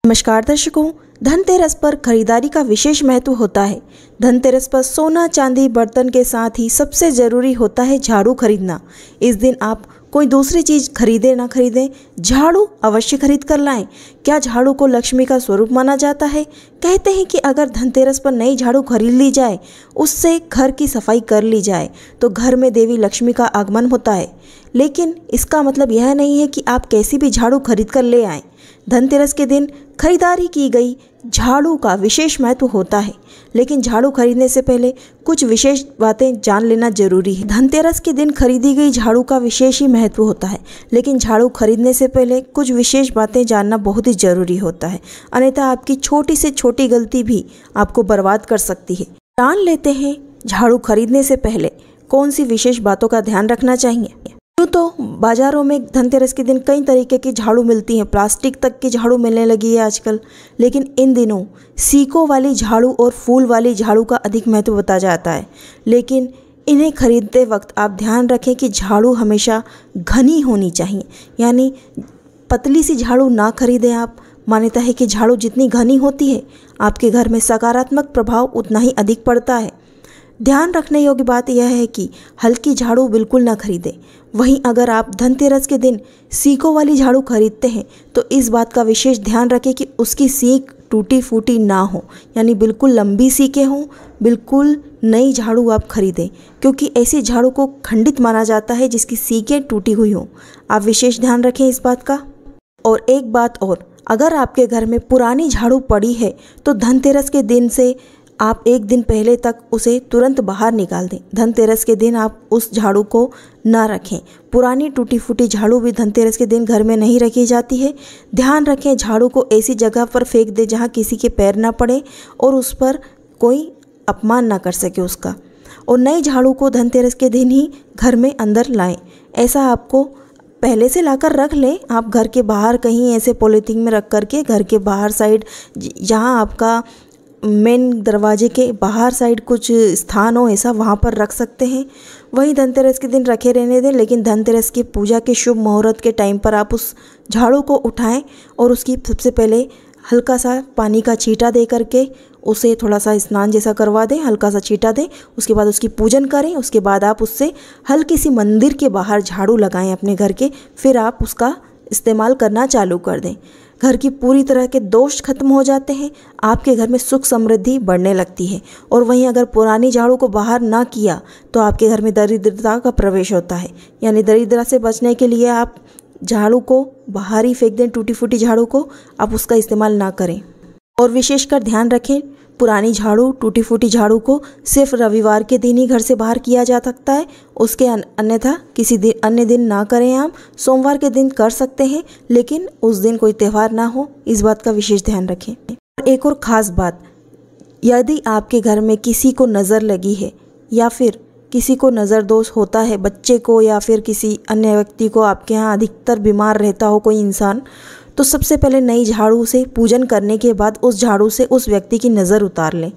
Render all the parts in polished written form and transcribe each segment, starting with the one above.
नमस्कार दर्शकों, धनतेरस पर खरीदारी का विशेष महत्व होता है। धनतेरस पर सोना, चांदी, बर्तन के साथ ही सबसे ज़रूरी होता है झाड़ू खरीदना। इस दिन आप कोई दूसरी चीज़ खरीदें ना खरीदें, झाड़ू अवश्य खरीद कर लाएं। क्या झाड़ू को लक्ष्मी का स्वरूप माना जाता है? कहते हैं कि अगर धनतेरस पर नई झाड़ू खरीद ली जाए, उससे घर की सफाई कर ली जाए तो घर में देवी लक्ष्मी का आगमन होता है। लेकिन इसका मतलब यह नहीं है कि आप कैसी भी झाड़ू खरीद कर ले आएं। धनतेरस के दिन खरीदारी की गई झाड़ू का विशेष महत्व होता है, लेकिन झाड़ू खरीदने से पहले कुछ विशेष बातें जान लेना जरूरी है। धनतेरस के दिन खरीदी गई झाड़ू का विशेष ही महत्व होता है, लेकिन झाड़ू खरीदने से पहले कुछ विशेष बातें जानना बहुत ही जरूरी होता है, अन्यथा आपकी छोटी से छोटी गलती भी आपको बर्बाद कर सकती है। जान लेते हैं झाड़ू खरीदने से पहले कौन सी विशेष बातों का ध्यान रखना चाहिए। यूँ तो बाज़ारों में धनतेरस के दिन कई तरीके की झाड़ू मिलती हैं, प्लास्टिक तक की झाड़ू मिलने लगी है आजकल। लेकिन इन दिनों सीकों वाली झाड़ू और फूल वाली झाड़ू का अधिक महत्व बताया जाता है। लेकिन इन्हें खरीदते वक्त आप ध्यान रखें कि झाड़ू हमेशा घनी होनी चाहिए, यानी पतली सी झाड़ू ना खरीदें आप। मान्यता है कि झाड़ू जितनी घनी होती है, आपके घर में सकारात्मक प्रभाव उतना ही अधिक पड़ता है। ध्यान रखने योग्य बात यह है कि हल्की झाड़ू बिल्कुल ना खरीदें। वहीं अगर आप धनतेरस के दिन सीकों वाली झाड़ू खरीदते हैं तो इस बात का विशेष ध्यान रखें कि उसकी सीक टूटी फूटी ना हो, यानी बिल्कुल लंबी सीकें हों। बिल्कुल नई झाड़ू आप खरीदें, क्योंकि ऐसी झाड़ू को खंडित माना जाता है जिसकी सीकें टूटी हुई हों। आप विशेष ध्यान रखें इस बात का। और एक बात और, अगर आपके घर में पुरानी झाड़ू पड़ी है तो धनतेरस के दिन से आप एक दिन पहले तक उसे तुरंत बाहर निकाल दें। धनतेरस के दिन आप उस झाड़ू को ना रखें। पुरानी टूटी फूटी झाड़ू भी धनतेरस के दिन घर में नहीं रखी जाती है। ध्यान रखें, झाड़ू को ऐसी जगह पर फेंक दें जहाँ किसी के पैर ना पड़े और उस पर कोई अपमान ना कर सके उसका। और नई झाड़ू को धनतेरस के दिन ही घर में अंदर लाएं। ऐसा आपको पहले से लाकर रख लें। आप घर के बाहर कहीं ऐसे पॉलीथीन में रख करके घर के बाहर साइड, जहाँ आपका मेन दरवाजे के बाहर साइड कुछ स्थान हो, ऐसा वहाँ पर रख सकते हैं। वहीं धनतेरस के दिन रखे रहने दें, लेकिन धनतेरस की पूजा के शुभ मुहूर्त के टाइम पर आप उस झाड़ू को उठाएं और उसकी सबसे पहले हल्का सा पानी का छींटा दे करके उसे थोड़ा सा स्नान जैसा करवा दें, हल्का सा छींटा दें। उसके बाद उसकी पूजन करें। उसके बाद आप उससे हल्की सी मंदिर के बाहर झाड़ू लगाएं अपने घर के, फिर आप उसका इस्तेमाल करना चालू कर दें। घर की पूरी तरह के दोष खत्म हो जाते हैं, आपके घर में सुख समृद्धि बढ़ने लगती है। और वहीं अगर पुरानी झाड़ू को बाहर ना किया तो आपके घर में दरिद्रता का प्रवेश होता है, यानी दरिद्रता से बचने के लिए आप झाड़ू को बाहर ही फेंक दें। टूटी फूटी झाड़ू को आप उसका इस्तेमाल ना करें। और विशेषकर ध्यान रखें, पुरानी झाड़ू, टूटी फूटी झाड़ू को सिर्फ रविवार के दिन ही घर से बाहर किया जा सकता है। उसके अन्यथा किसी दिन अन्य दिन ना करें। आप सोमवार के दिन कर सकते हैं, लेकिन उस दिन कोई त्यौहार ना हो, इस बात का विशेष ध्यान रखें। एक और ख़ास बात, यदि आपके घर में किसी को नज़र लगी है या फिर किसी को नज़र दोष होता है, बच्चे को या फिर किसी अन्य व्यक्ति को, आपके यहाँ अधिकतर बीमार रहता हो कोई इंसान, तो सबसे पहले नई झाड़ू से पूजन करने के बाद उस झाड़ू से उस व्यक्ति की नज़र उतार लें।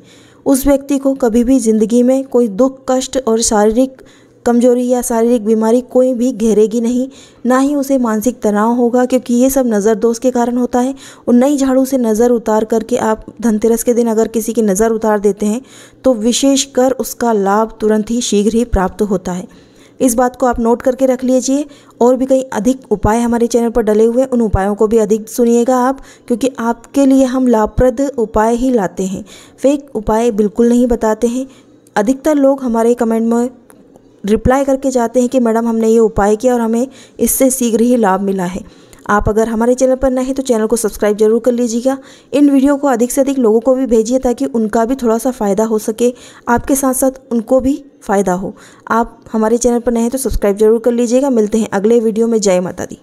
उस व्यक्ति को कभी भी ज़िंदगी में कोई दुख, कष्ट और शारीरिक कमजोरी या शारीरिक बीमारी कोई भी घेरेगी नहीं, ना ही उसे मानसिक तनाव होगा, क्योंकि ये सब नज़र दोष के कारण होता है। और नई झाड़ू से नज़र उतार करके आप धनतेरस के दिन अगर किसी की नज़र उतार देते हैं तो विशेषकर उसका लाभ तुरंत ही शीघ्र ही प्राप्त होता है। इस बात को आप नोट करके रख लीजिए। और भी कई अधिक उपाय हमारे चैनल पर डले हुए हैं, उन उपायों को भी अधिक सुनिएगा आप, क्योंकि आपके लिए हम लाभप्रद उपाय ही लाते हैं, फेक उपाय बिल्कुल नहीं बताते हैं। अधिकतर लोग हमारे कमेंट में रिप्लाई करके जाते हैं कि मैडम हमने ये उपाय किया और हमें इससे शीघ्र ही लाभ मिला है। आप अगर हमारे चैनल पर नए हैं तो चैनल को सब्सक्राइब जरूर कर लीजिएगा। इन वीडियो को अधिक से अधिक लोगों को भी भेजिए ताकि उनका भी थोड़ा सा फ़ायदा हो सके, आपके साथ साथ उनको भी फ़ायदा हो। आप हमारे चैनल पर नए हैं तो सब्सक्राइब जरूर कर लीजिएगा। मिलते हैं अगले वीडियो में। जय माता दी।